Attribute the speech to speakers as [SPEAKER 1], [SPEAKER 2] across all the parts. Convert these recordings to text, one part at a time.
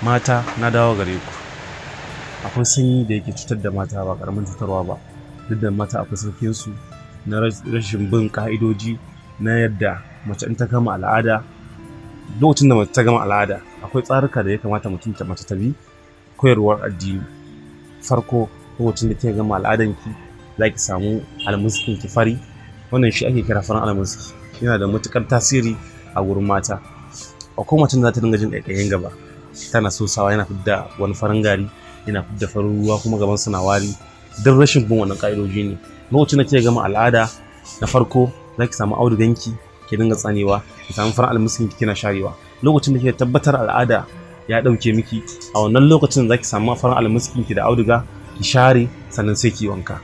[SPEAKER 1] Mata, na dawo gare ku. Akwai sanyi da yake cutar da mata ba ƙaramin cutarwa ba. Duk da mata akwai sarkinsu na rashin bin ƙa'idoji na yadda mace in ta gama al'ada, lokacin da mace ta gama al'ada akwai tsaruka da ya kamata mace ta bi, koyarwar addini. Farko, lokacin da kika gama al'adanki za ki samu almuskin ki fari. Wannan shi ake kira farin almuski. Yana da matuƙar tasiri a gurin mata. Akwai macen da za ta dinga jin ƙaiƙayin gaba, tana sosawa, yana fidda wani farin gari, yana fidda farin ruwa kuma gaban na wari. Duk rashin bin wannan ƙa'idoji ne. Lokacin da kika gama al'ada na farko za ki samu auduganki ki dinga tsanewa, ki samu farin almuskin ki kina sharewa. Lokacin da kika tabbatar al'ada ya ɗauke miki, a wannan lokacin za ki samu farin almuskin ki da auduga ki share, sannan sai ki wanka.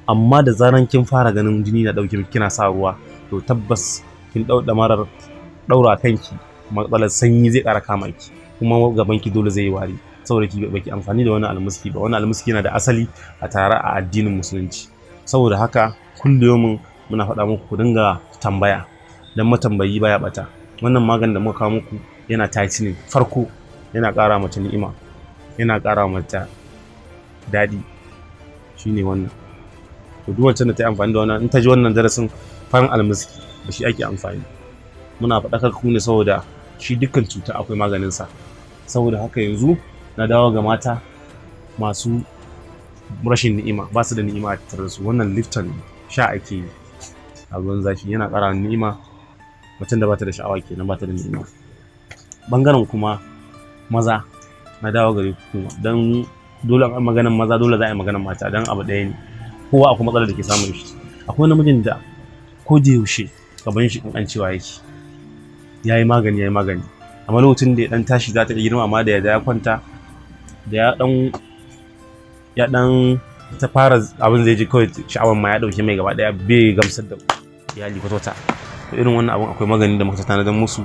[SPEAKER 1] Amma da zaran kin fara ganin jini na ɗauke miki kina sa ruwa, to tabbas kin ɗau ɗamarar ɗaura kanki matsalar sanyi zai ƙara kama ki, kuma gabanki dole zai yi wari saboda baki amfani da wannan almuski ba. Wannan almuski yana da asali a tare a addinin musulunci. Saboda haka kullum muna faɗa muku ku dinga tambaya, dan matambayi baya ɓata. Wannan maganin da muka kawo muku yana tightening. Farko yana ƙara mace ni'ima, yana ƙara mata daɗi, shine wannan. To duk wacce ta yi amfani da wannan, in ta ji wannan darasin, farin almuski da shi ake amfani. Muna faɗakar ku ne saboda shi dukkan cuta akwai maganinsa. Saboda haka yanzu na dawo ga mata masu rashin ni'ima, ba su da ni'ima a tattare da su. Wannan Lifton sha ake yi a ruwan zafi, yana ƙara ni'ima. Macen da ba ta da sha'awa kenan, ba ta da ni'ima. Ɓangaren kuma maza, na dawo gare ku don dole a maganan maza dole za a yi maganan mata don abu ɗaya ne. Kowa akwai matsalar da ke samun shi. Akwai namijin da ko da yaushe gaban shi ƙanƙancewa yake, ya yi magani, amma lokacin da ya ɗan tashi za ta iya girma, amma da ya kwanta, da ya ɗan ta fara abin zai ji kawai sha'awar ma ya ɗauke mai gaba ɗaya, bai gamsar da iyali kwata-kwata. Irin wannan abun akwai magani da muka tanadar musu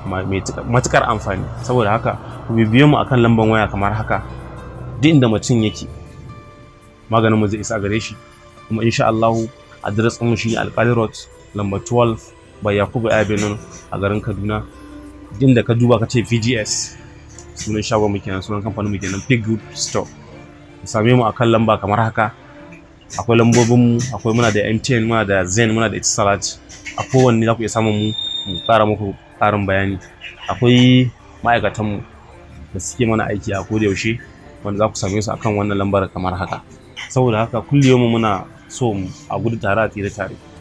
[SPEAKER 1] mai matuƙar amfani. Saboda haka ku bibiye mu akan lambar waya kamar haka. Duk inda mutum yake, maganin mu zai isa gare shi. Kuma insha Allahu address ɗin mu shine Alƙali Road, number 12 by Yakubu Avenue a garin Kaduna. Din da ka duba ka ce VGS, sunan shagon mu kenan, sunan kamfanin mu kenan, Pig Good Store. Ku same mu akan lamba kamar haka. Akwai lambobin mu, akwai muna da MTN, muna da Zen, muna da Etisalat. A kowanne za ku iya samun mu ƙara muku ƙarin bayani. Akwai ma'aikatan mu da suke mana aiki a koda yaushe, wanda za ku same su akan wannan lambar kamar haka. Saboda haka kullum muna so a gudu tare a tsira tare.